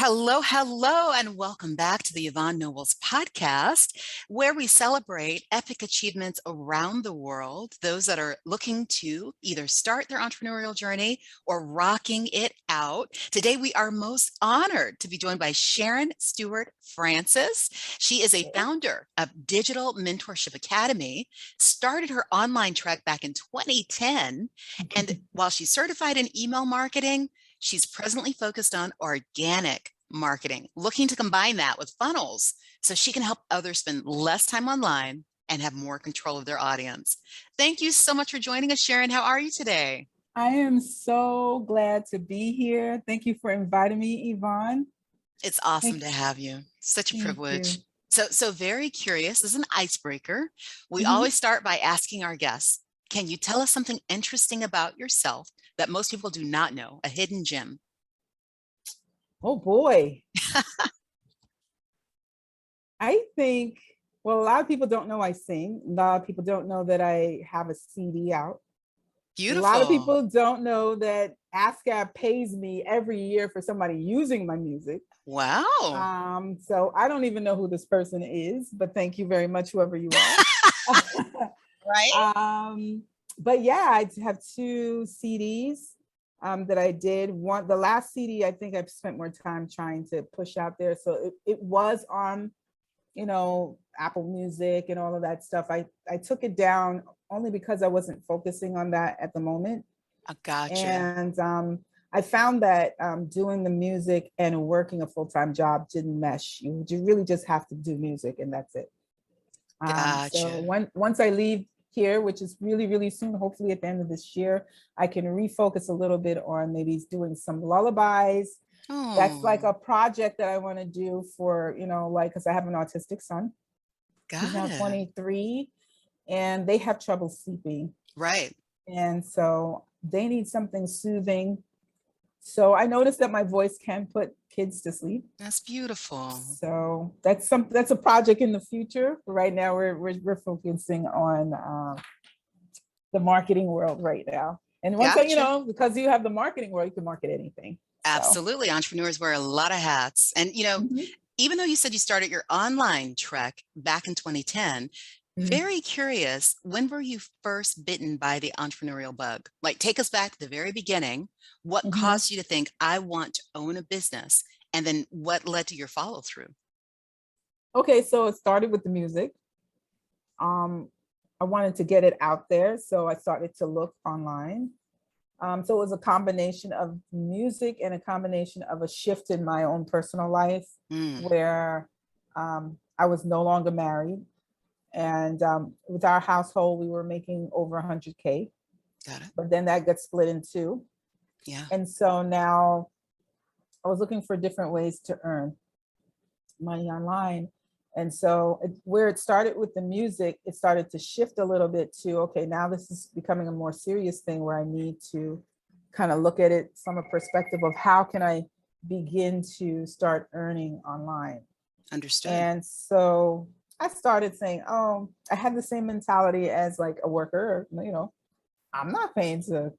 Hello, hello, and welcome back to the Yvonne Nobles podcast, where we celebrate epic achievements around the world, those that are looking to either start their entrepreneurial journey or rocking it out. Today, we are most honored to be joined by Sharon Stewart-Francis. She is a founder of Digital Mentorship Academy, started her online track back in 2010, and while she's certified in email marketing, she's presently focused on organic marketing, looking to combine that with funnels so she can help others spend less time online and have more control of their audience. Thank you so much for joining us, Sharon. How are you today? I am so glad to be here. Thank you for inviting me, Yvonne. It's awesome to have you. Such a privilege. So very curious. This is an icebreaker. We always start by asking our guests, can you tell us something interesting about yourself that most people do not know, a hidden gem? Oh boy. I think, well, a lot of people don't know I sing. A lot of people don't know that I have a CD out. Beautiful. A lot of people don't know that ASCAP pays me every year for somebody using my music. Wow. So I don't even know who this person is, but thank you very much, whoever you are. Right? But yeah, I have 2 CDs that I did. The last CD, I think I've spent more time trying to push out there. So it was on, Apple Music and all of that stuff. I took it down only because I wasn't focusing on that at the moment. I gotcha. And I found that doing the music and working a full-time job didn't mesh. You really just have to do music and that's it. Gotcha. So once I leave here, which is really, really soon, hopefully at the end of this year, I can refocus a little bit on maybe doing some lullabies. That's like a project that I want to do for, because I have an autistic son. He's now 23 and they have trouble sleeping. Right. And so they need something soothing. So I noticed that my voice can put kids to sleep. That's beautiful. So that's a project in the future. Right now, we're focusing on the marketing world right now. And once because you have the marketing world, you can market anything. Absolutely, entrepreneurs wear a lot of hats. And even though you said you started your online trek back in 2010. Very curious, when were you first bitten by the entrepreneurial bug? Like, take us back to the very beginning. What caused you to think, I want to own a business? And then what led to your follow through? Okay, so it started with the music. I wanted to get it out there. So I started to look online. So it was a combination of music and a combination of a shift in my own personal life where I was no longer married. And with our household, we were making over 100K. Got it. But then that got split in 2. Yeah. And so now I was looking for different ways to earn money online. And so where it started with the music, it started to shift a little bit to, okay, now this is becoming a more serious thing where I need to kind of look at it from a perspective of how can I begin to start earning online. Understood. And so I started saying, oh, I had the same mentality as like a worker, I'm not paying to,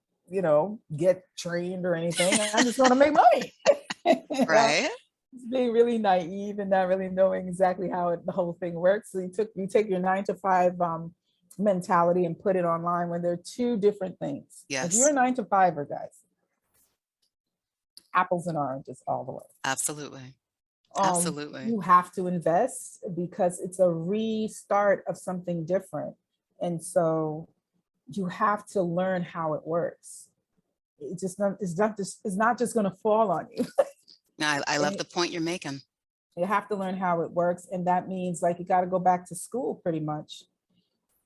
get trained or anything. I just want to make money. Right. It's being really naive and not really knowing exactly how the whole thing works. So you take your 9-to-5 mentality and put it online when they're 2 different things. Yes. If you're a 9-to-5er, guys, apples and oranges all the way. Absolutely. Absolutely. You have to invest because it's a restart of something different. And so you have to learn how it works. It's not just going to fall on you. I love the point you're making. You have to learn how it works. And that means like, you got to go back to school pretty much.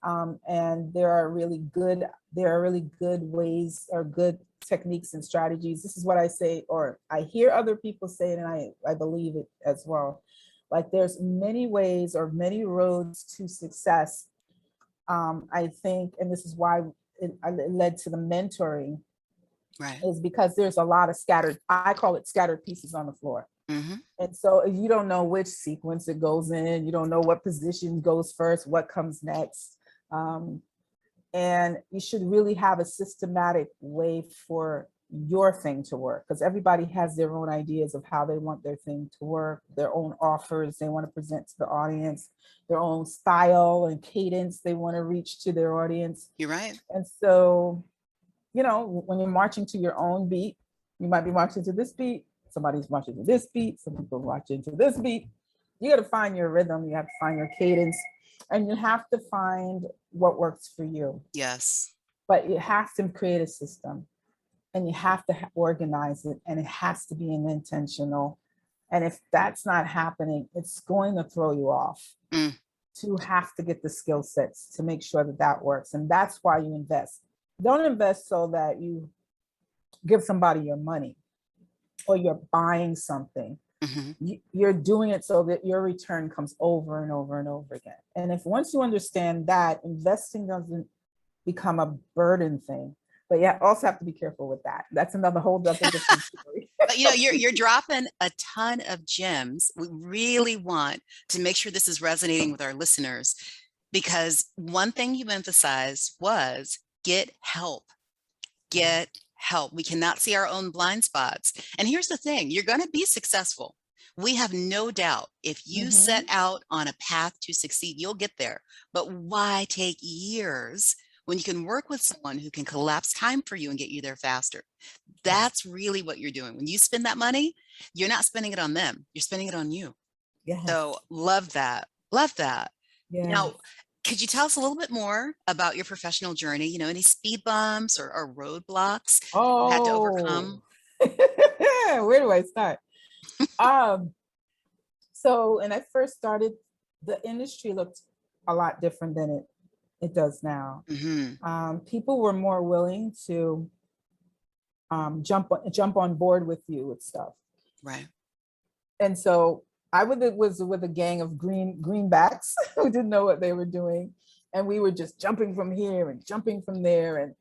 And there are really good ways or good techniques and strategies. This is what I say, or I hear other people say it, and I believe it as well. Like, there's many ways or many roads to success. I think, and this is why it led to the mentoring, right? Is because there's a lot of I call it scattered pieces on the floor. And so if you don't know which sequence it goes in, you don't know what position goes first, what comes next. And you should really have a systematic way for your thing to work, because everybody has their own ideas of how they want their thing to work, their own offers they want to present to the audience, their own style and cadence they want to reach to their audience. You're right. And so, you know, when you're marching to your own beat, you might be marching to this beat, somebody's marching to this beat, some people marching to this beat. You got to find your rhythm, you have to find your cadence, and you have to find what works for you. Yes. But you have to create a system, and you have to organize it, and it has to be an intentional. And if that's not happening, it's going to throw you off. To have to get the skill sets to make sure that that works. And that's why you invest. Don't invest so that you give somebody your money or you're buying something. You're doing it so that your return comes over and over and over again. And if once you understand that, investing doesn't become a burden thing. But yeah, also have to be careful with that. That's another whole other different story. But you know, you're dropping a ton of gems. We really want to make sure this is resonating with our listeners, because one thing you emphasized was get help. Get help. We cannot see our own blind spots. And here's the thing, you're going to be successful. We have no doubt. If you set out on a path to succeed, you'll get there. But why take years when you can work with someone who can collapse time for you and get you there faster? That's really what you're doing. When you spend that money, you're not spending it on them. You're spending it on you. Yes. So love that. Love that. Yes. Now, could you tell us a little bit more about your professional journey? You know, any speed bumps or roadblocks you had to overcome? Where do I start? So when I first started, the industry looked a lot different than it does now. People were more willing to jump on board with you with stuff. Right. And so I was with a gang of greenbacks who didn't know what they were doing. And we were just jumping from here and jumping from there. And,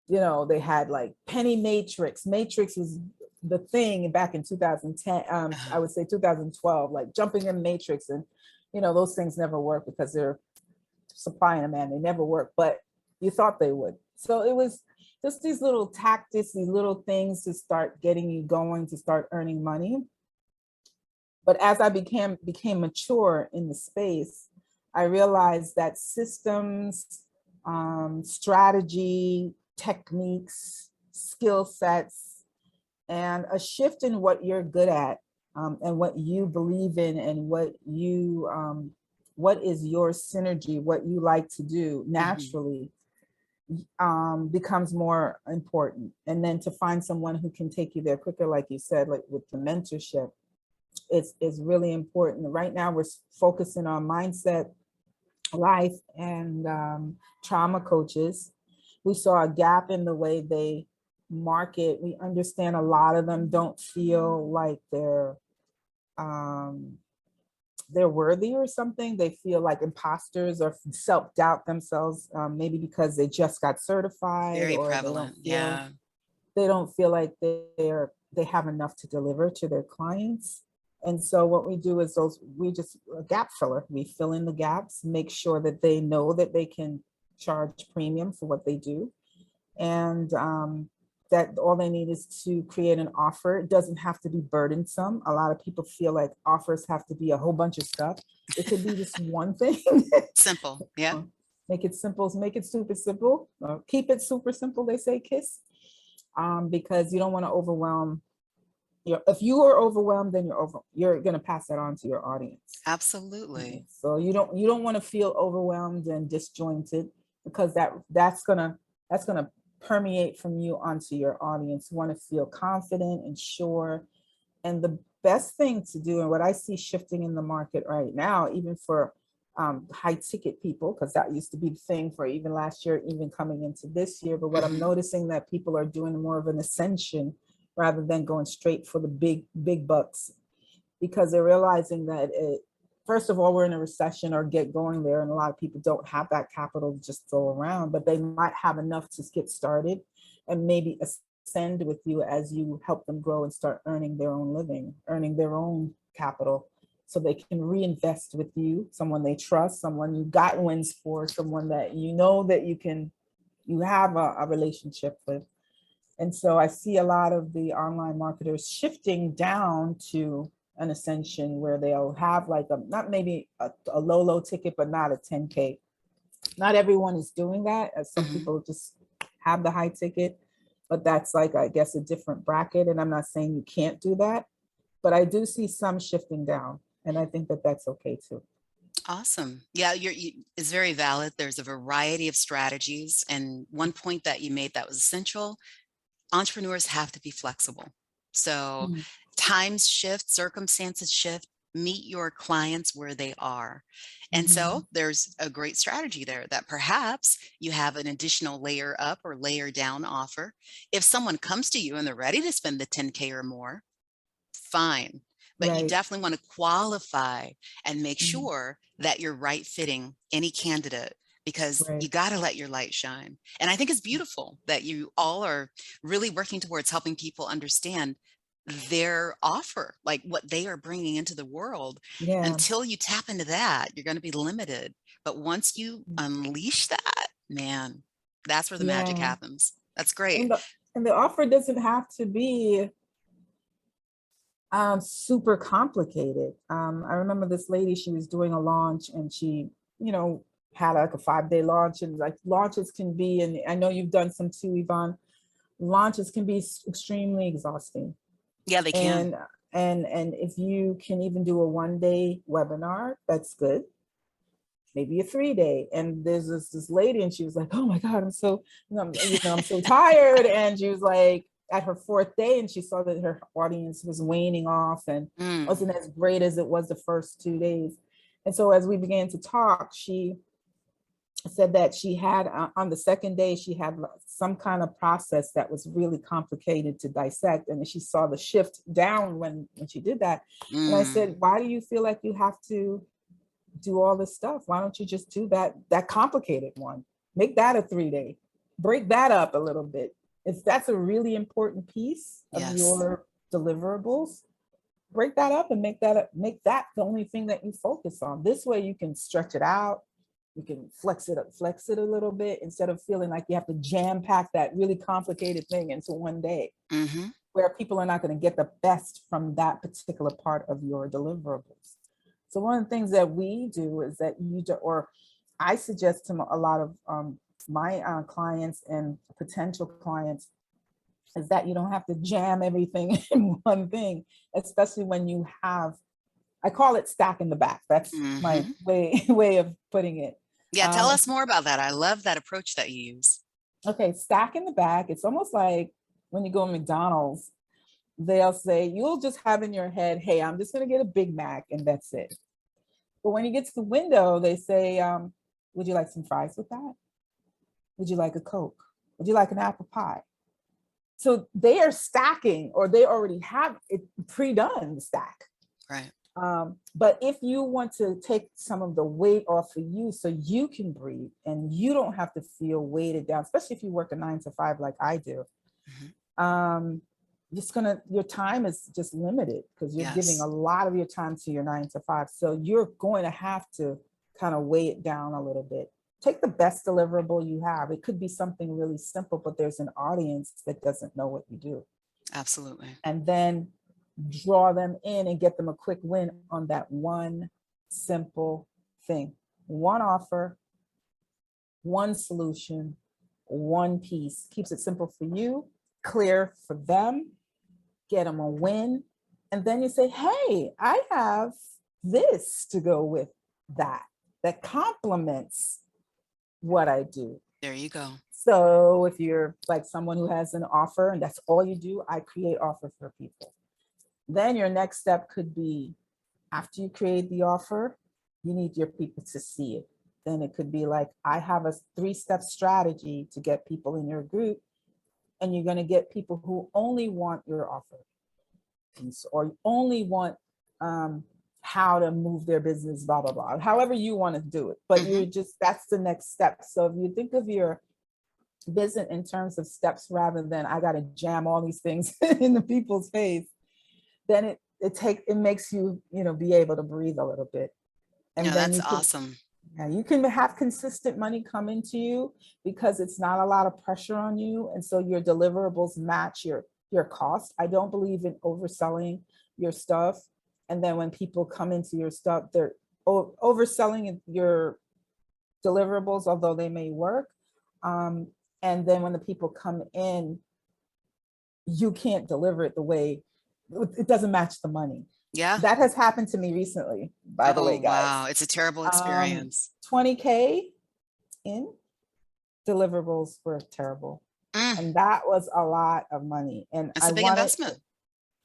you know, they had like penny matrix. Matrix was the thing back in 2010, I would say 2012, like jumping in matrix. And, you know, those things never work because they're supply and demand. They never work, but you thought they would. So it was just these little tactics, these little things to start getting you going, to start earning money. But as I became mature in the space, I realized that systems, strategy, techniques, skill sets, and a shift in what you're good at, and what you believe in, and what is your synergy, what you like to do naturally, becomes more important. And then to find someone who can take you there quicker, like you said, like with the mentorship, is really important. Right now, we're focusing on mindset, life, and trauma coaches. We saw a gap in the way they market. We understand a lot of them don't feel like they're worthy or something. They feel like imposters or self-doubt themselves, maybe because they just got certified. Very or prevalent. they don't feel like they have enough to deliver to their clients. And so what we do is we just a gap filler. We fill in the gaps, make sure that they know that they can charge premium for what they do. And that all they need is to create an offer. It doesn't have to be burdensome. A lot of people feel like offers have to be a whole bunch of stuff. It could be just one thing. Simple. Yeah. Make it simple. Make it super simple. Keep it super simple, they say, KISS. Because you don't want to overwhelm. If you are overwhelmed, then you're going to pass that on to your audience. Absolutely. So you don't want to feel overwhelmed and disjointed, because that's gonna permeate from you onto your audience. You want to feel confident and sure. And the best thing to do, and what I see shifting in the market right now, even for high ticket people, because that used to be the thing for even last year, even coming into this year. But what I'm noticing that people are doing more of an ascension rather than going straight for the big bucks, because they're realizing that first of all, we're in a recession or get going there, and a lot of people don't have that capital to just throw around, but they might have enough to get started and maybe ascend with you as you help them grow and start earning their own living, earning their own capital, so they can reinvest with you, someone they trust, someone you got wins for, someone that you know that you have a relationship with. And so I see a lot of the online marketers shifting down to an ascension where they'll have like a, not maybe a low ticket, but not a 10K. Not everyone is doing that, as some Mhm. people just have the high ticket, but that's like, I guess, a different bracket. And I'm not saying you can't do that, but I do see some shifting down. And I think that that's okay too. Awesome. Yeah, is very valid. There's a variety of strategies. And one point that you made that was essential, entrepreneurs have to be flexible. So Mhm. times shift, circumstances shift, meet your clients where they are. And so Mhm. there's a great strategy there that perhaps you have an additional layer up or layer down offer. If someone comes to you and they're ready to spend the 10K or more, fine. But you Right. definitely want to qualify and make Mhm. sure that you're right fitting any candidate, because Right. you got to let your light shine. And I think it's beautiful that you all are really working towards helping people understand their offer, like what they are bringing into the world. Yeah. Until you tap into that, you're going to be limited. But once you unleash that, man, that's where the magic Yeah. happens. That's great. And the offer doesn't have to be super complicated. I remember this lady, she was doing a launch and she, you know, had like a 5-day launch, and like launches can be, and I know you've done some too, Yvonne, launches can be extremely exhausting. Yeah, they can. And and if you can even do a 1-day webinar, that's good. Maybe a 3-day. And there's this lady, and she was like, "Oh my God, I'm so, I'm so tired." And she was like, at her 4th day, and she saw that her audience was waning off and Mm, wasn't as great as it was the first 2 days. And so as we began to talk, she said that she had on the 2nd day, she had some kind of process that was really complicated to dissect, and she saw the shift down when she did that. And I said, mm. why do you feel like you have to do all this stuff? Why don't you just do that complicated one? Make that a 3-day, break that up a little bit. If that's a really important piece of Yes. your deliverables, break that up and make that the only thing that you focus on. This way you can stretch it out, you can flex it a little bit, instead of feeling like you have to jam pack that really complicated thing into one day, Hmm. where people are not going to get the best from that particular part of your deliverables. So one of the things that we do is that or I suggest to a lot of my clients and potential clients, is that you don't have to jam everything in one thing, especially when you have, I call it stack in the back. That's my Hmm. way of putting it. Yeah, tell us more about that. I love that approach that you use. Okay, stack in the back. It's almost like when you go to McDonald's, they'll say, you'll just have in your head, hey, I'm just going to get a Big Mac and that's it. But when you get to the window, they say, would you like some fries with that? Would you like a Coke? Would you like an apple pie? So they are stacking, or they already have it pre-done, the stack. Right. But if you want to take some of the weight off of you so you can breathe and you don't have to feel weighted down, especially if you work a 9 to 5 like I do, Hmm. your time is just limited because you're giving a Yes. lot of your time to your 9 to 5. So you're going to have to kind of weigh it down a little bit. Take the best deliverable you have. It could be something really simple, but there's an audience that doesn't know what you do. Absolutely. And then draw them in and get them a quick win on that one simple thing. One offer, one solution, one piece. Keeps it simple for you, clear for them, get them a win. And then you say, hey, I have this to go with that complements what I do. There you go. So if you're like someone who has an offer and that's all you do, I create offers for people. Then your next step could be, after you create the offer, you need your people to see it. Then it could be like, I have a 3-step strategy to get people in your group, and you're going to get people who only want your offer, or only want how to move their business, blah, blah, blah, however you want to do it. But Hmm. that's the next step. So if you think of your business in terms of steps, rather than I got to jam all these things in the people's face, then it makes you, be able to breathe a little bit. And No, then that's you can, awesome. And you can have consistent money come into you because it's not a lot of pressure on you. And so your deliverables match your cost. I don't believe in overselling your stuff. And then when people come into your stuff, they're overselling your deliverables, although they may work. And then when the people come in, you can't deliver it the way it doesn't match the money. Yeah. That has happened to me recently, by the Oh, way, wow. guys. It's a terrible experience. 20K in deliverables were terrible. Mm, And that was a lot of money. And it's I a big wanted, investment.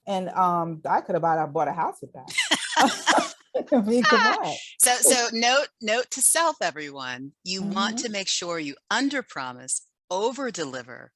and I could have bought a house with that. I mean, come on. So note to self, everyone. You want Mhm. to make sure you under promise, over deliver,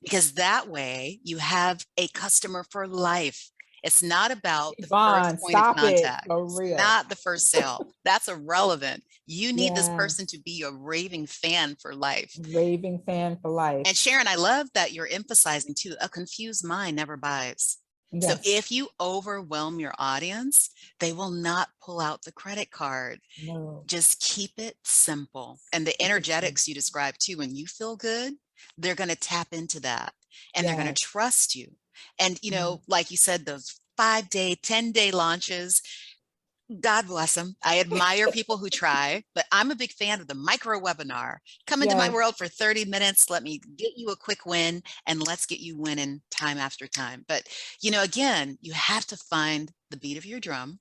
because that way you have a customer for life. It's not about the first Yvonne, point of stop it contact. for It's real. not the first sale. That's irrelevant. You need this Yeah, person to be a raving fan for life. raving fan for life. And Sharon, I love that you're emphasizing too, a confused mind never buys. So Yes. if you overwhelm your audience, they will not pull out the credit card. No. Just keep it simple. And the Keep it energetics you simple. described too, when you feel good, they're going to tap into that and they're going to Yes. trust you. And, Mhm. like you said, those 5-day, 10-day launches, God bless them. I admire people who try, but I'm a big fan of the micro webinar. Come into my Yes. world for 30 minutes. Let me get you a quick win and let's get you winning time after time. But, again, you have to find the beat of your drum.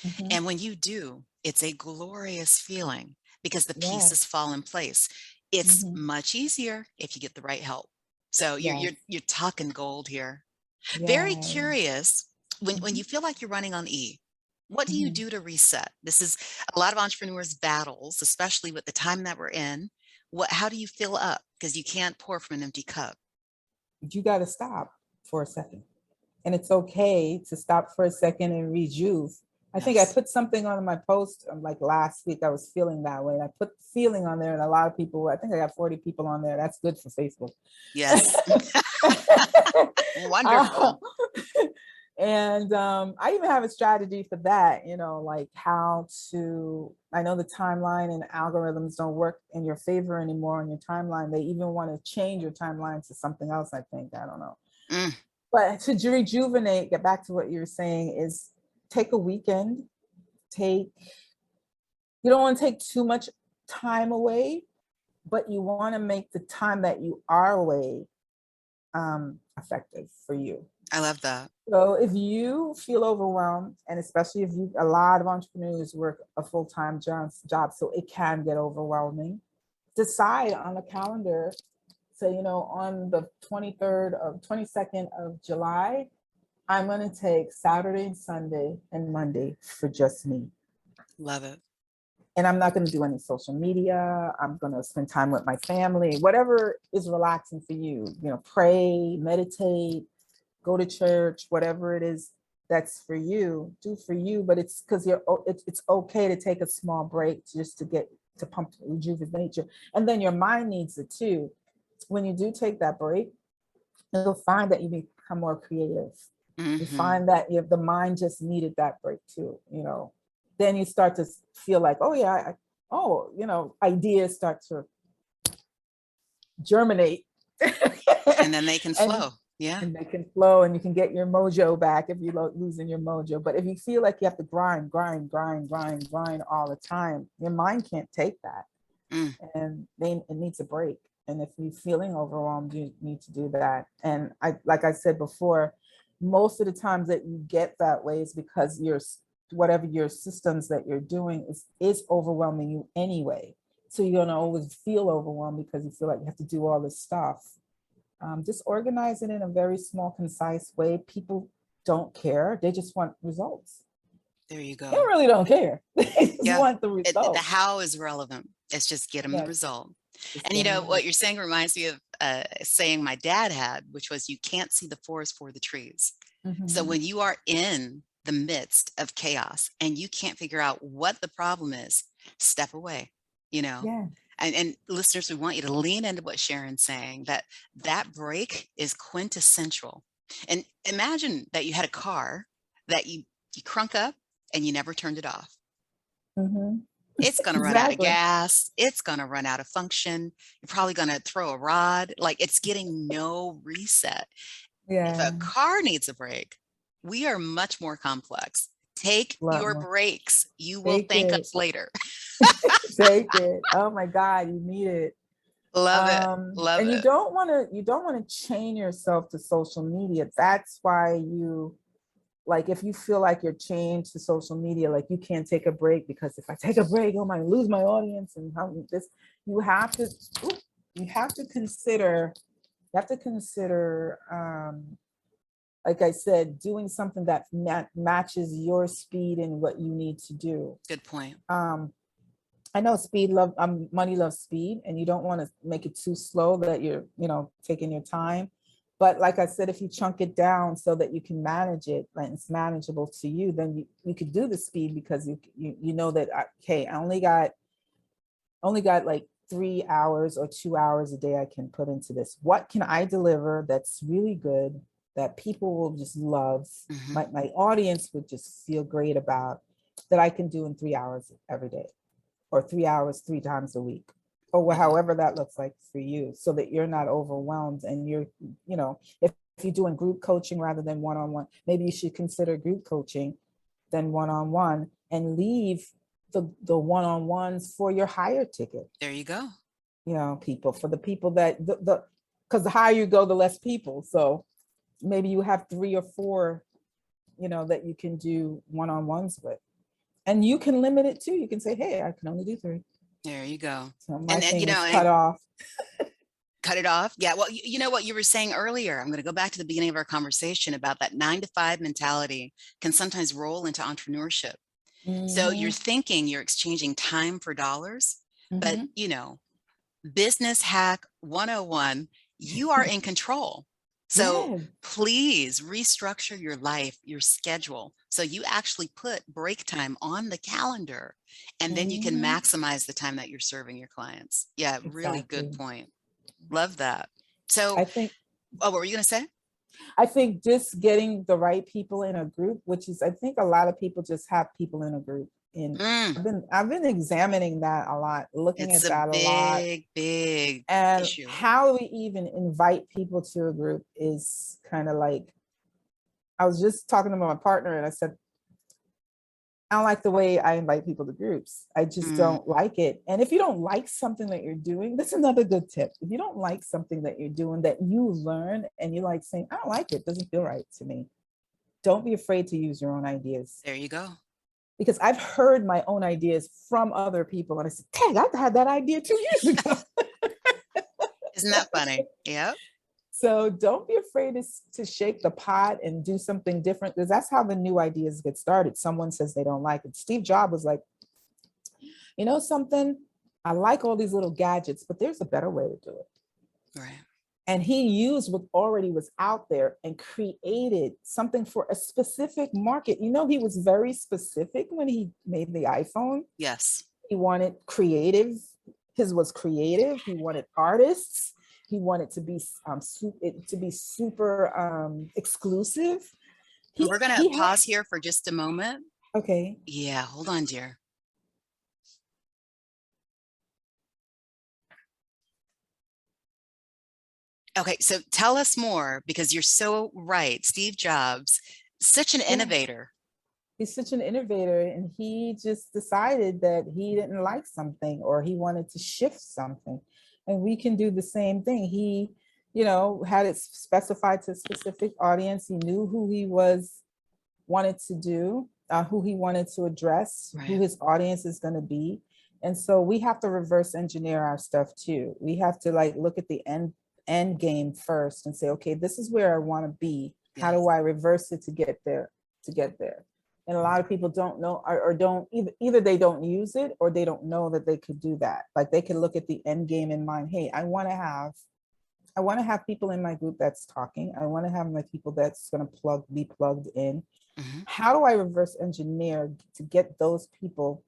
Mhm. And when you do, it's a glorious feeling because the Yes. pieces fall in place. It's Mhm. much easier if you get the right help. So you're Yes. you're you're talking gold here. Very Yeah. curious, when Mhm. you feel like you're running on E, what do you Mhm. do to reset? This is a lot of entrepreneurs' battles, especially with the time that we're in. How do you fill up? Because you can't pour from an empty cup. You got to stop for a second. And it's okay to stop for a second and rejuve. I think I Yes. put something on my post like last week. I was feeling that way. And I put feeling on there, and a lot of people, I think I got 40 people on there. That's good for Facebook. Yes. uh, Wonderful. and I even have a strategy for that, like how to, I know the timeline and algorithms don't work in your favor anymore on your timeline. They even want to change your timeline to something else, I think. I don't know. Mm, But to rejuvenate, get back to what you were saying, is take a weekend. You don't want to take too much time away, but you want to make the time that you are away effective for you. I love that. So if you feel overwhelmed, and especially if a lot of entrepreneurs work a full-time job, so it can get overwhelming, decide on a calendar. So, on the 22nd of July, I'm going to take Saturday and Sunday and Monday for just me. Love it. And I'm not going to do any social media. I'm going to spend time with my family, whatever is relaxing for you, pray, meditate, go to church, whatever it is that's for you, do for you. But it's because it's okay to take a small break just to pump, rejuvenate you. And then your mind needs it too. When you do take that break, you'll find that you become more creative. You Hmm. find that the mind just needed that break too, then you start to feel like, oh yeah, ideas start to germinate. And then they can and flow. Yeah. and they can flow, and you can get your mojo back if you're losing your mojo. But if you feel like you have to grind all the time, your mind can't take that, Mm. and then it needs a break. And if you're feeling overwhelmed, you need to do that. And like I said before, most of the times that you get that way is because whatever your systems that you're doing is overwhelming you anyway. So you're gonna always feel overwhelmed because you feel like you have to do all this stuff. Just organize it in a very small, concise way. People don't care; they just want results. There you They go. really don't care. They just Yeah. want the The results. how is relevant. It's just get them the Yes, result. just And get them the what you're results. saying reminds me of saying my dad had, which was you can't see the forest for the trees. So Mhm. when you are in the midst of chaos and you can't figure out what the problem is, step away, you know. Yeah. And listeners, we want you to lean into what Sharon's saying, that break is quintessential. And imagine that you had a car that you crunk up and you never turned it off. Mhm. It's going to run out of Exactly. gas. It's going to run out of function. You're probably going to throw a rod. Like it's getting no reset. If Yeah. a car needs a brake, we are much more complex. Take A lot your more. breaks. You will Take thank it. us later. Take it. Oh my God, you need it. Love it. Love And it. you don't want to chain yourself to social media. That's why you, like, if you feel like you're chained to social media, like you can't take a break because if I take a break, I might lose my audience and how this, you have to, you have to consider, like I said, doing something that matches your speed and what you need to do. Good point. I know money loves speed, and you don't want to make it too slow that you're, taking your time. But like I said, if you chunk it down so that you can manage it, and it's manageable to you, then you could do the speed because you know that, okay, I only got like 3 hours or 2 hours a day I can put into this. What can I deliver that's really good, that people will just love, Mm-hmm. my audience would just feel great about, that I can do in 3 hours every day, or 3 hours 3 times a week, or Mm-hmm. however that looks like for you, so that you're not overwhelmed. And you're, if you're doing group coaching rather than one-on-one, maybe you should consider group coaching than one-on-one, and leave the one-on-ones for your higher ticket, There you go. people, for the people that because the higher you go, the less people. So maybe you have 3 or 4, that you can do one-on-ones with. And you can limit it too. You can say, hey, I can only do 3. There you go. So my And thing is cut off. cut it off. Yeah. Well, you know what you were saying earlier. I'm going to go back to the beginning of our conversation about that 9 to 5 mentality can sometimes roll into entrepreneurship. So you're Mm-hmm. thinking you're exchanging time for dollars, but Mm-hmm. business hack 101, you are in control. So Yeah, please restructure your life, your schedule. So you actually put break time on the calendar and then you can mm-hmm. maximize the time that you're serving your clients. Yeah, really good Exactly. point. Love that. So, I think oh, what were you going to say? I think just getting the right people in a group, which is, I think a lot of people just have people in a group. And Mm, I've been examining that a lot, looking it's at a that a lot. big, big And issue. how we even invite people to a group is kind of like, I was just talking to my partner and I said, I don't like the way I invite people to groups. I just Mm, don't like it. And if you don't like something that you're doing, that's another good tip. If you don't like something that you're doing that you learn and you like saying, I don't like it, doesn't feel right to me, don't be afraid to use your own ideas. there you go. Because I've heard my own ideas from other people and I said, dang, I had that idea 2 years ago. Isn't that funny? Yeah. So don't be afraid to shake the pot and do something different, because that's how the new ideas get started. Someone says they don't like it. Steve Jobs was like, something, I like all these little gadgets, but there's a better way to do it. Right. And he used what already was out there and created something for a specific market. He was very specific when he made the iPhone. Yes. He wanted creative. His was creative. He wanted artists. He wanted to be super exclusive. And He we're going to he had pause here for just a moment. okay. Yeah, hold on, dear. Okay, so tell us more because you're so right. Steve Jobs, such an Yeah, innovator. he's such an innovator, and he just decided that he didn't like something, or he wanted to shift something, and we can do the same thing. He, had it specified to a specific audience. He knew who he wanted to do, who he wanted to address, who Right. his audience is going to be. And so we have to reverse engineer our stuff too. We have to like look at the end game first and say, okay, this is where I want to be. How Yes. do I reverse it to get there? And a lot of people don't know, or don't either they don't use it, or they don't know that they could do that. Like they can look at the end game in mind. Hey, I want to have people in my group that's talking. I want to have my people that's going to be plugged in. Hmm. How do I reverse engineer to get those people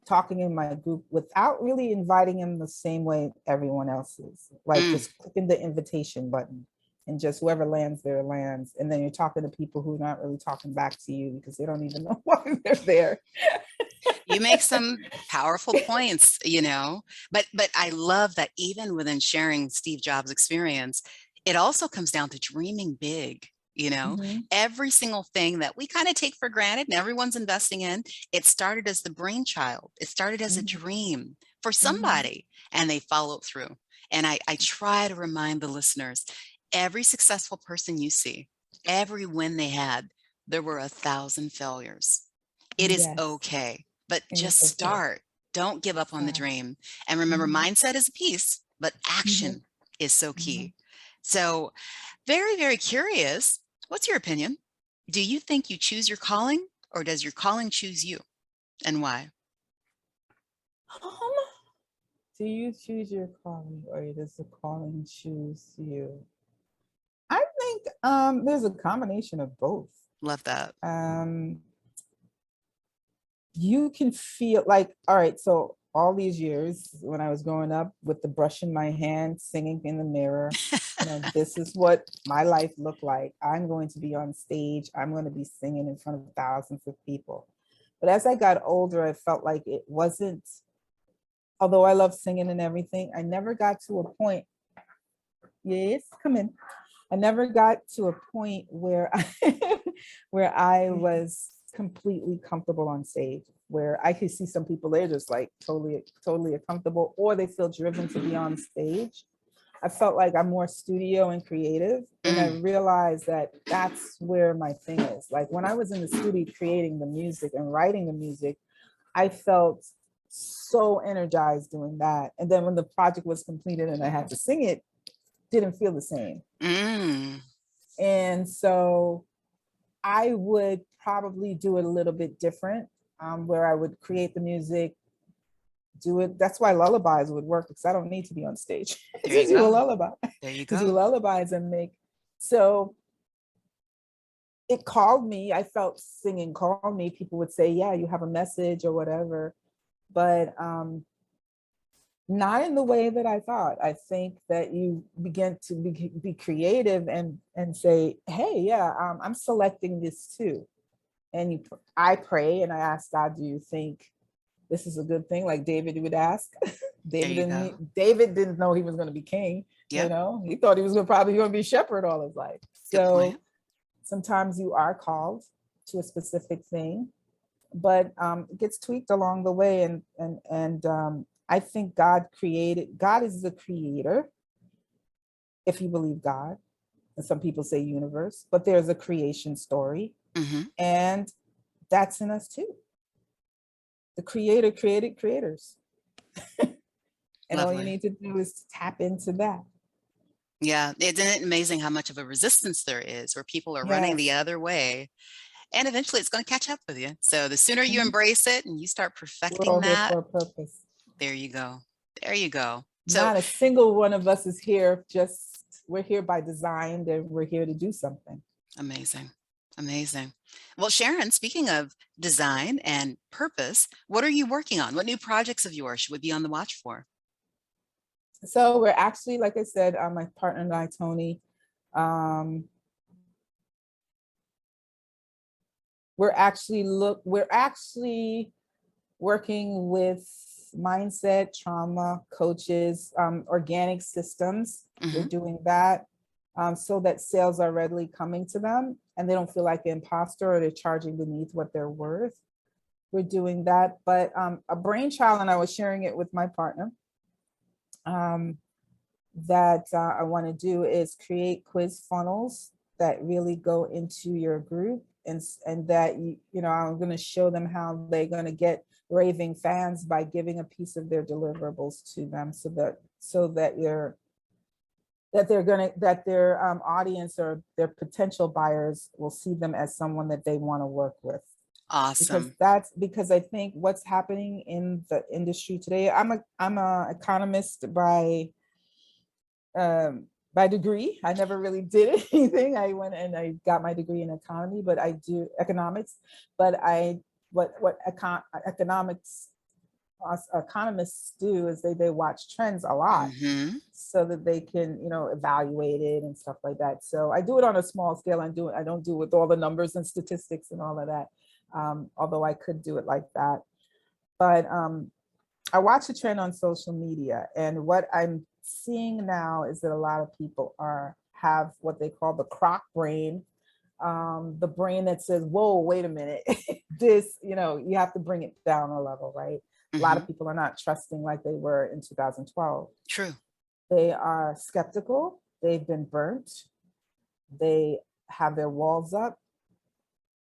talking in my group without really inviting them the same way everyone else is? Like Mm. just clicking the invitation button, and just whoever lands there lands. And then you're talking to people who are not really talking back to you because they don't even know why they're there. You make some powerful points, but I love that even within sharing Steve Jobs' experience, it also comes down to dreaming big. Mhm, Every single thing that we kind of take for granted and everyone's investing in, it started as the brainchild. It started as a mhm, dream for mhm. somebody, and they followed through. And I try to remind the listeners, every successful person you see, every win they had, there were 1,000 failures. It is Yes, okay, but and just it's okay. start. Don't give up on the Start. dream. And remember, Mhm, mindset is a piece, but mhm, action is so mhm. key. So, very, very curious. What's your opinion? Do you think you choose your calling, or does your calling choose you, and why? Um, do you choose your calling or does the calling choose you? I think there's a combination of both. Love that. Um, you can feel like, all right, so all these years when I was growing up with the brush in my hand, singing in the mirror, this is what my life looked like. I'm going to be on stage, I'm going to be singing in front of thousands of people. But as I got older, I felt like it wasn't, although I love singing and everything, I never got to a point. Yes, come in. I never got to a point where where I was completely comfortable on stage, where I could see some people, they're just like totally comfortable, or they feel driven to be on stage. I felt like I'm more studio and creative. And I Mm, realized that that's where my thing is. Like when I was in the studio creating the music and writing the music, I felt so energized doing that. And then when the project was completed and I had to sing it, didn't feel the same. mm, And so I would probably do it a little bit different, where I would create the music, do it. That's why lullabies would work because I don't need to be on stage there you to do a go. lullaby, There you to do go. lullabies and make. So it called me. I felt singing called me. People would say, "Yeah, you have a message or whatever," but not in the way that I thought. I think that you begin to be creative and say, "Hey, yeah, I'm selecting this too." And I pray and I ask God, "Do you think this is a good thing?" Like David would ask. There you go. David didn't know he was going to be king. Yep. He thought he was probably going to be shepherd all his life. Good point. So sometimes you are called to a specific thing, but it gets tweaked along the way. And I think God is the creator, if you believe God. And some people say universe, but there's a creation story. Hmm. And that's in us too. The creator created creators. And all you Lovely. need to do is to tap into that. Yeah. Isn't it amazing how much of a resistance there is where people are running the Yes. other way? And eventually it's going to catch up with you. So the sooner you Mhm. embrace it and you start We're perfecting all here that, for a purpose. there you go. There you go. So Not a single one of us is here just, we're here by design and we're here to do something. amazing. Amazing. Well, Sharon, speaking of design and purpose, what are you working on? What new projects of yours should we be on the watch for? So we're actually, like I said, my partner and I, Tony, um, we're actually working with mindset, trauma coaches, organic systems. We're Hmm. doing that so that sales are readily coming to them and they don't feel like an imposter or they're charging beneath what they're worth. We're doing that. But a brainchild, and I was sharing it with my partner, um, that I want to do is create quiz funnels that really go into your group and that I'm going to show them how they're going to get raving fans by giving a piece of their deliverables to them so that their audience or their potential buyers will see them as someone that they want to work with, Awesome. because I think what's happening in the industry today. I'm a economist by degree. I never really did anything. I went and I got my degree in economy, but I do economics. But economics us economists do is they watch trends a lot Hmm. so that they can evaluate it and stuff like that. So I do it on a small scale. I don't do it with all the numbers and statistics and all of that. Although I could do it like that. But I watch a trend on social media, and what I'm seeing now is that a lot of people have what they call the croc brain, the brain that says, whoa, wait a minute, this, you have to bring it down a level, right? A lot Hmm. of people are not trusting like they were in 2012. True. They are skeptical, they've been burnt, they have their walls up.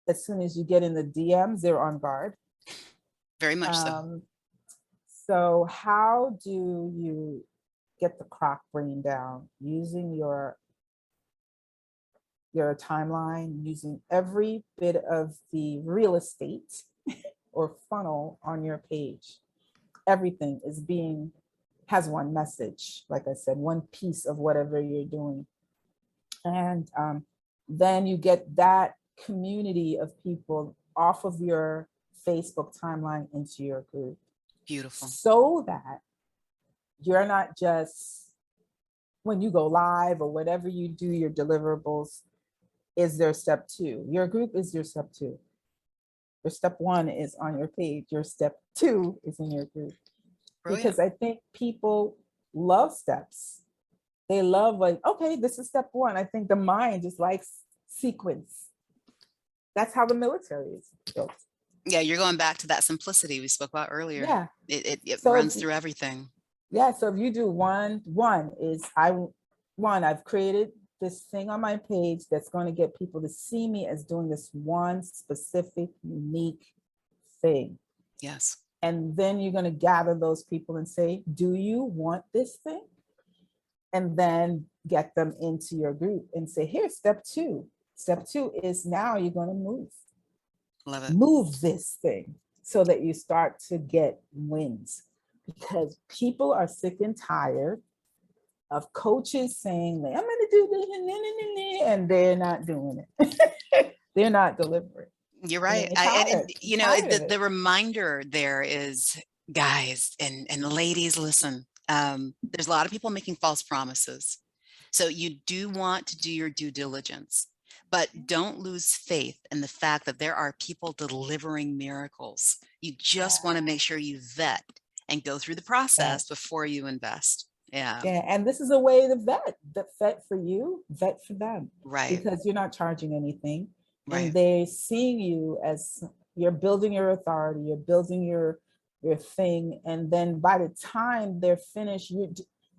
As soon as you get in the DMs, they're on guard. Very much so. So how do you get the croc brain down? Using your timeline, using every bit of the real estate or funnel on your page. Everything has one message, like I said, one piece of whatever you're doing. And then you get that community of people off of your Facebook timeline into your group. Beautiful. So that you're not just, when you go live or whatever you do, your deliverables is their step two. Your group is your step two. Your step one is on your page. Your step two is in your group. Brilliant. Because I think people love steps. They love, like, okay, this is step one. I think the mind just likes sequence. That's how the military is built. Yeah, you're going back to that simplicity we spoke about earlier. Yeah. It So runs through everything. Yeah. So if you do one is I've created this thing on my page that's going to get people to see me as doing this one specific, unique thing. Yes. And then you're going to gather those people and say, do you want this thing? And then get them into your group and say, here's step two. Step two is now you're going to move. Love it. Move this thing so that you start to get wins. Because people are sick and tired of coaches saying, I'm going to do this, and they're not doing it. They're not delivering. You're right. The reminder there is, guys and ladies, listen, there's a lot of people making false promises. So you do want to do your due diligence, but don't lose faith in the fact that there are people delivering miracles. You just want to make sure you vet and go through the process before you invest. Yeah. And this is a way to vet for you, vet for them. Right. Because you're not charging anything. Right. And they're seeing you as you're building your authority, you're building your thing. And then by the time they're finished,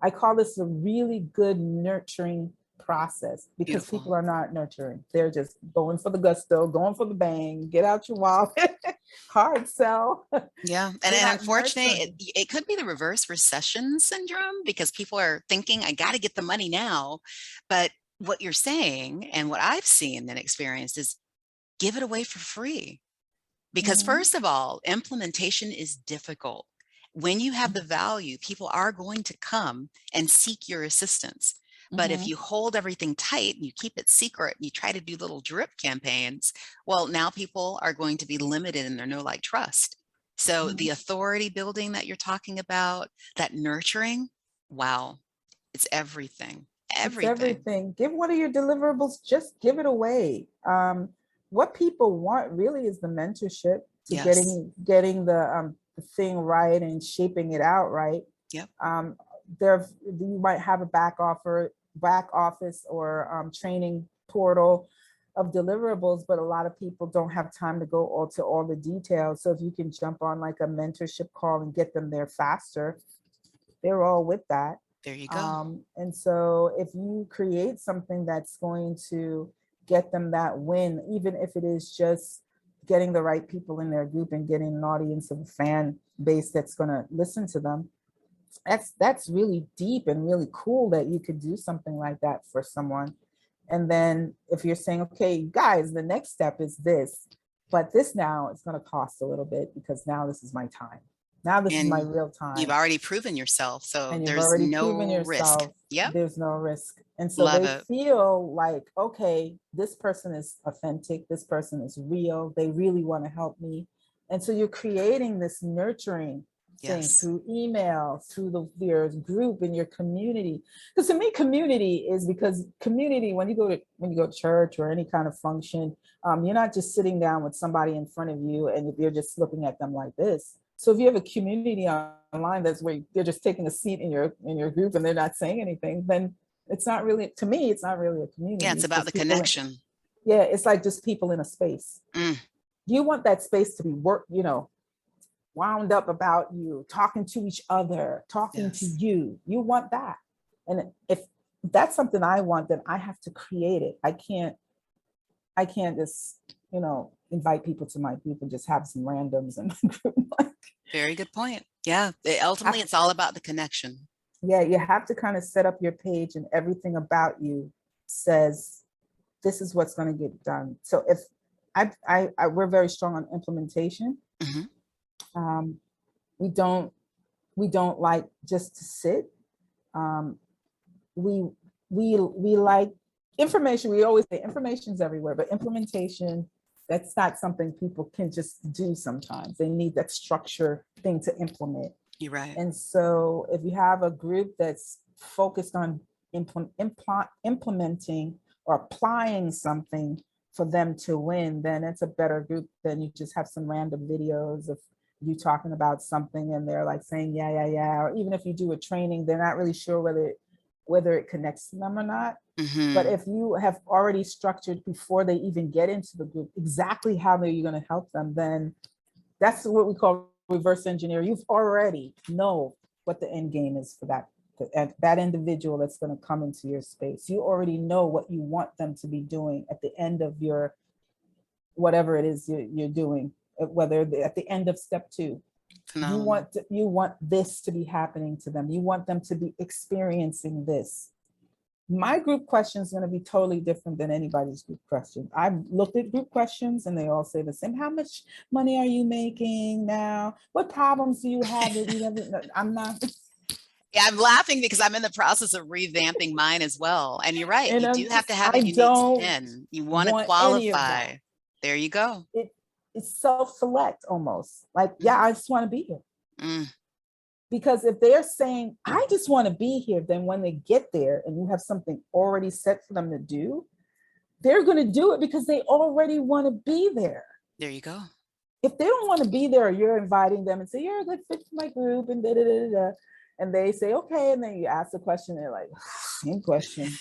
I call this a really good nurturing process, because Beautiful. people are not nurturing. They're just going for the gusto, going for the bang, get out your wallet, hard sell. Yeah. And unfortunately, it could be the reverse recession syndrome, because people are thinking, I got to get the money now. But what you're saying, and what I've seen and experienced, is give it away for free. Because first of all, implementation is difficult. When you have the value, people are going to come and seek your assistance. But if you hold everything tight and you keep it secret and you try to do little drip campaigns, well, now people are going to be limited in their know, like, trust. So the authority building that you're talking about, that nurturing, wow, it's everything. Everything. It's everything. Give one of your deliverables, just give it away. What people want really is the mentorship to getting the thing right and shaping it out right. Yep. You might have a back office or training portal of deliverables, but a lot of people don't have time to go to all the details. So if you can jump on like a mentorship call and get them there faster, they're all with that. There you go. And so if you create something that's going to get them that win, even if it is just getting the right people in their group and getting an audience of a fan base that's going to listen to them, that's really deep and really cool that you could do something like that for someone. And then if you're saying, okay, guys, the next step is this, but this now it's going to cost a little bit, because now this is my time. Now this is my real time. You've already proven yourself, so and there's no risk. Yeah, there's no risk. And so Love they it. feel like, okay, this person is authentic, this person is real, they really want to help me. And so you're creating this nurturing thing through email, through your group and your community. Because to me, community is, because community, when you go to church or any kind of function, you're not just sitting down with somebody in front of you and you're just looking at them like this. So if you have a community online that's where they're just taking a seat in your group and they're not saying anything, then it's not really, to me, it's not really a Yeah, community. it's It's about just the people connection. yeah, it's like just people in a space. Mm, You want that space to be wound up about you, talking to each other, talking to yes. you. You want that. And if that's something I want, then I have to create it. I can't just, invite people to my group and just have some randoms in my group. Very good point. Yeah. Ultimately, Have- it's all about the connection. yeah, you have to kind of set up your page and everything about you says this is what's going to get done. So if we're very strong on implementation. Hmm. Um, we don't like just to sit. Um, we like information. We always say information's everywhere, but implementation, that's not something people can just do sometimes. They need that structure thing to implement. You're right. And so if you have a group that's focused on implementing or applying something for them to win, then it's a better group than you just have some random videos of you talking about something and they're like saying, yeah, yeah, yeah. Or even if you do a training, they're not really sure whether it connects to them or not. But Hmm. if you have already structured before they even get into the group exactly how are you going to help them, then that's what we call reverse engineer. You've already know what the end game is for that individual that's going to come into your space. You already know what you want them to be doing at the end of your whatever it is you're doing, whether at the end of step 2. Phenomenal. You want this to be happening to them. You want them to be experiencing this. My group question is going to be totally different than anybody's group question. I've looked at group questions and they all say the same. How much money are you making now? What problems do you have that you haven't? I'm not, Yeah, I'm laughing because I'm in the process of revamping mine as well. And you're right. and You do have to have a I unique don't spin. You want to want any of that. qualify. There you go. It's self-select almost. Like, yeah, Mm, I just want to be here. mm, Because if they're saying, I just want to be here, then when they get there and you have something already set for them to do, they're going to do it because they already want to be there. there you go. If they don't want to be there, you're inviting them and say, you're a good fit for my group and da da da da. And they say, okay. And then you ask the question, they're like, same question.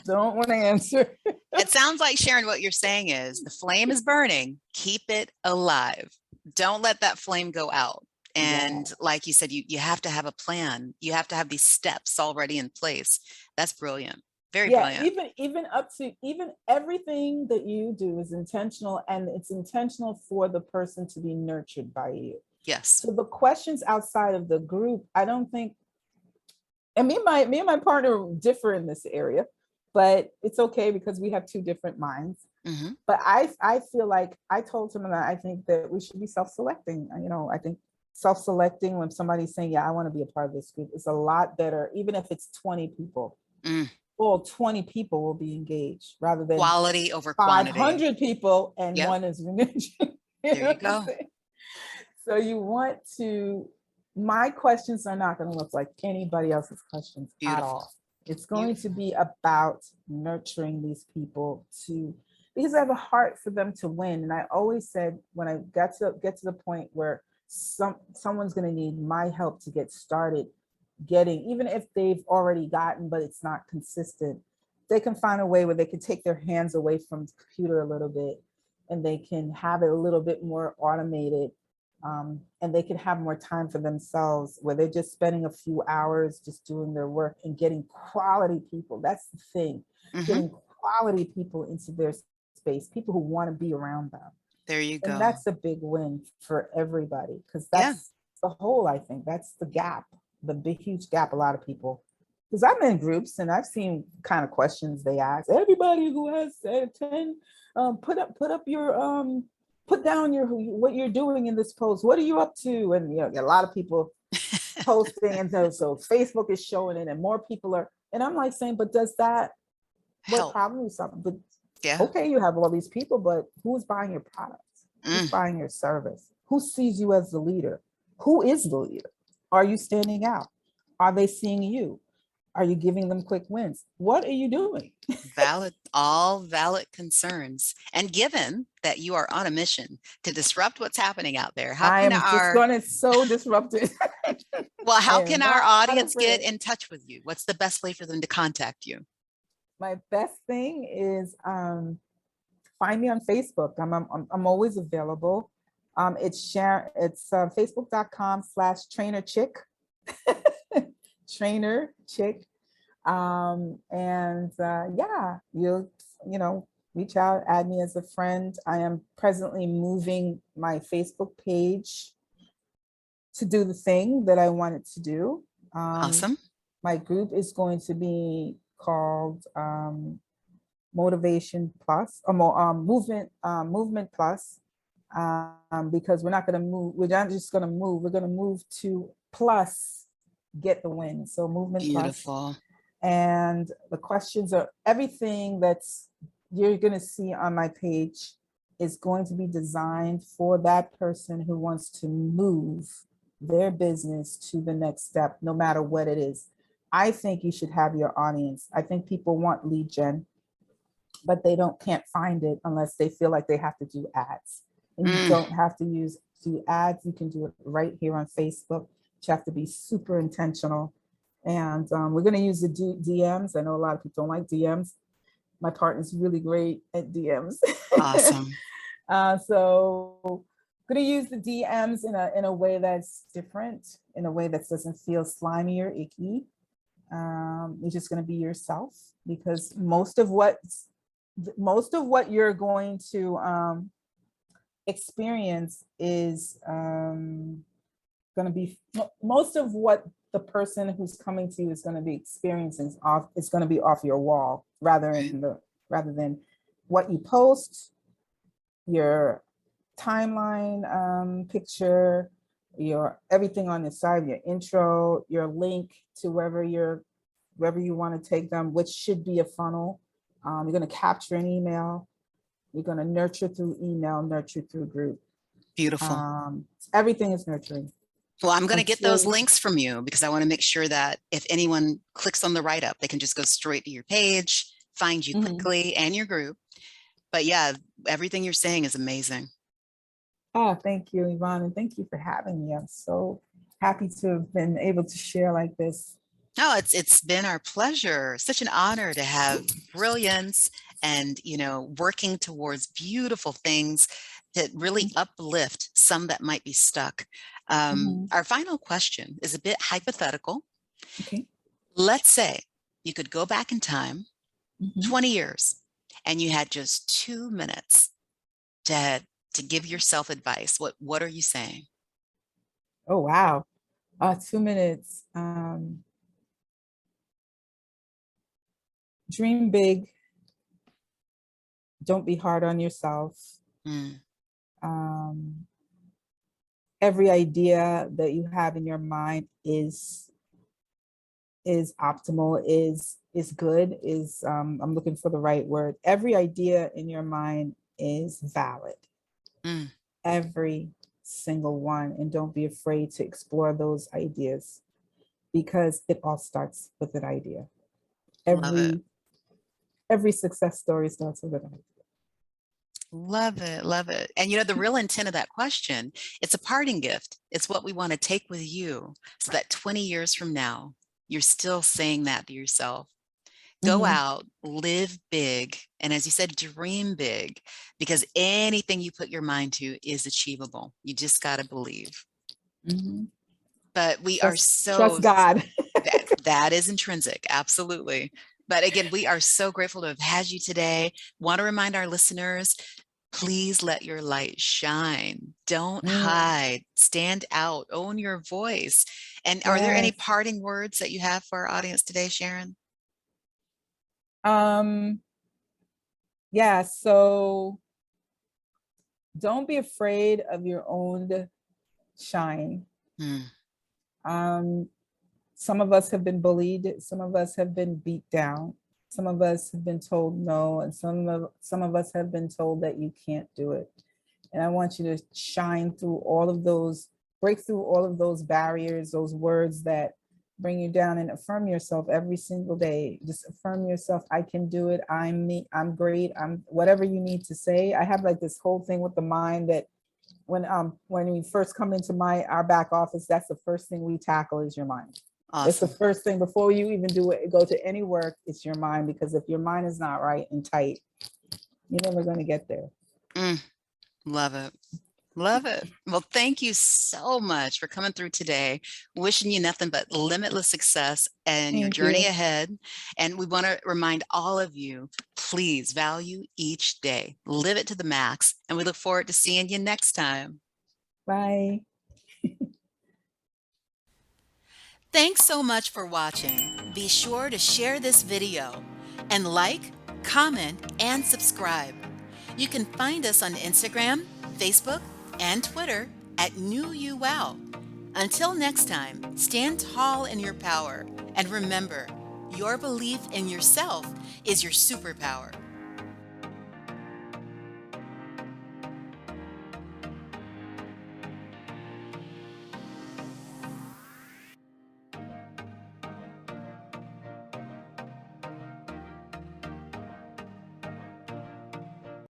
Don't want to answer. It sounds like, Sharon, what you're saying is the flame is burning, keep it alive. Don't let that flame go out. Yeah. And like you said, you have to have a plan. You have to have these steps already in place. That's brilliant. Very Yeah, brilliant. even up to even everything that you do is intentional, and it's intentional for the person to be nurtured by you. Yes. So the questions outside of the group, I don't think, and me and my partner differ in this area, but it's okay because we have two different minds. Hmm. But I feel like I told him that I think that we should be self-selecting. I think self-selecting when somebody's saying, yeah, I want to be a part of this group is a lot better, even if it's 20 people. Mm. Well, 20 people will be engaged rather than Quality over quantity. 500 people and Yep. one is religion. You There know you what I'm go. saying? So you want to, my questions are not going to look like anybody else's questions at Beautiful. all. It's going to Beautiful. be about nurturing these people because I have a heart for them to win. And I always said when I get to the point where someone's going to need my help to get started, even if they've already gotten, but it's not consistent, they can find a way where they can take their hands away from the computer a little bit and they can have it a little bit more automated. And they can have more time for themselves where they're just spending a few hours just doing their work and getting quality people. That's the thing, Hmm. getting quality people into their space, people who want to be around them. There you And go. that's a big win for everybody because Yeah. that's the whole, I think that's the gap, the big, huge gap. A lot of people, because I'm in groups and I've seen kind of questions they ask. Everybody who has 10, put down what you're doing in this post. What are you up to? And a lot of people posting, and so Facebook is showing it, and more people are. And I'm like saying, but does that what Help. problem is something? But Yeah. okay, you have all these people, but who's buying your products? Who's Mm. buying your service? Who sees you as the leader? Who is the leader? Are you standing out? Are they seeing you? Are you giving them quick wins? What are you doing? Valid, all valid concerns. And given that you are on a mission to disrupt what's happening out there, I am just going to so disrupt it. I how am can our not audience get afraid. in touch with you? What's the best way for them to contact you? My best thing is find me on Facebook. I'm always available. It's Sharon. It's facebook.com/trainer chick. Trainer chick. Yeah, you know, reach out, add me as a friend. I am presently moving my Facebook page to do the thing that I want it to do. Awesome. My group is going to be called Motivation Plus, or Movement Plus, because we're not going to move. We're not just going to move. We're going to move to plus get the win. So Movement Plus. Beautiful. And the questions are everything that's you're going to see on my page is going to be designed for that person who wants to move their business to the next step, no matter what it is. I think you should have your audience. I think people want lead gen, but they can't find it unless they feel like they have to do ads. And you don't have to do ads. You can do it right here on Facebook. You have to be super intentional. And we're going to use the DMs. I know a lot of people don't like DMs. My partner's really great at DMs. Awesome. So I'm going to use the DMs in a way that's different, in a way that doesn't feel slimy or icky. You're just going to be yourself, because most of what you're going to experience is going to be most of what the person who's coming to you is going to be experiencing it's going to be off your wall rather than what you post, your timeline picture, your everything on the side, your intro, your link to wherever you want to take them, which should be a funnel. You're going to capture an email. You're going to nurture through email, nurture through group. Beautiful. Everything is nurturing. Well, I'm going to get those links from you, because I want to make sure that if anyone clicks on the write-up, they can just go straight to your page, find you quickly, and your group. But yeah, everything you're saying is amazing. Oh, thank you, Yvonne, and thank you for having me. I'm so happy to have been able to share like this. Oh, it's been our pleasure. Such an honor to have brilliance and, working towards beautiful things that really uplift some that might be stuck. Our final question is a bit hypothetical. Okay. Let's say you could go back in time 20 years and you had just 2 minutes to give yourself advice. What are you saying? Oh, wow. 2 minutes. Dream big. Don't be hard on yourself. Every idea that you have in your mind is optimal, is good, I'm looking for the right word. Every idea in your mind is valid. Every single one. And don't be afraid to explore those ideas, because it all starts with an idea. Every success story starts with an idea. Love it. Love it. And the real intent of that question, it's a parting gift. It's what we want to take with you so that 20 years from now, you're still saying that to yourself. Go out, live big. And as you said, dream big, because anything you put your mind to is achievable. You just got to believe. But we are so trust God. that is intrinsic. Absolutely. But again, we are so grateful to have had you today. Want to remind our listeners, please let your light shine. Don't hide. Stand out. Own your voice. And are there any parting words that you have for our audience today, Sharon? Yeah, so don't be afraid of your own shine. Some of us have been bullied. Some of us have been beat down. Some of us have been told no, and some of us have been told that you can't do it. And I want you to shine through all of those, break through all of those barriers, those words that bring you down, and affirm yourself every single day. Just affirm yourself. I can do it. I'm me. I'm great. I'm whatever you need to say. I have like this whole thing with the mind that when we first come into our back office, that's the first thing we tackle is your mind. It's the Awesome. first thing before you even go to any work. It's your mind, because if your mind is not right and tight, you're never going to get there. Mm, love it. Love it. Well, thank you so much for coming through today. Wishing you nothing but limitless success and your Thank journey you. ahead. And we want to remind all of you, please value each day, live it to the max. And we look forward to seeing you next time. Bye. Thanks so much for watching. Be sure to share this video and like, comment, and subscribe. You can find us on Instagram, Facebook, and Twitter at NewYouWow. Until next time, stand tall in your power and remember, your belief in yourself is your superpower.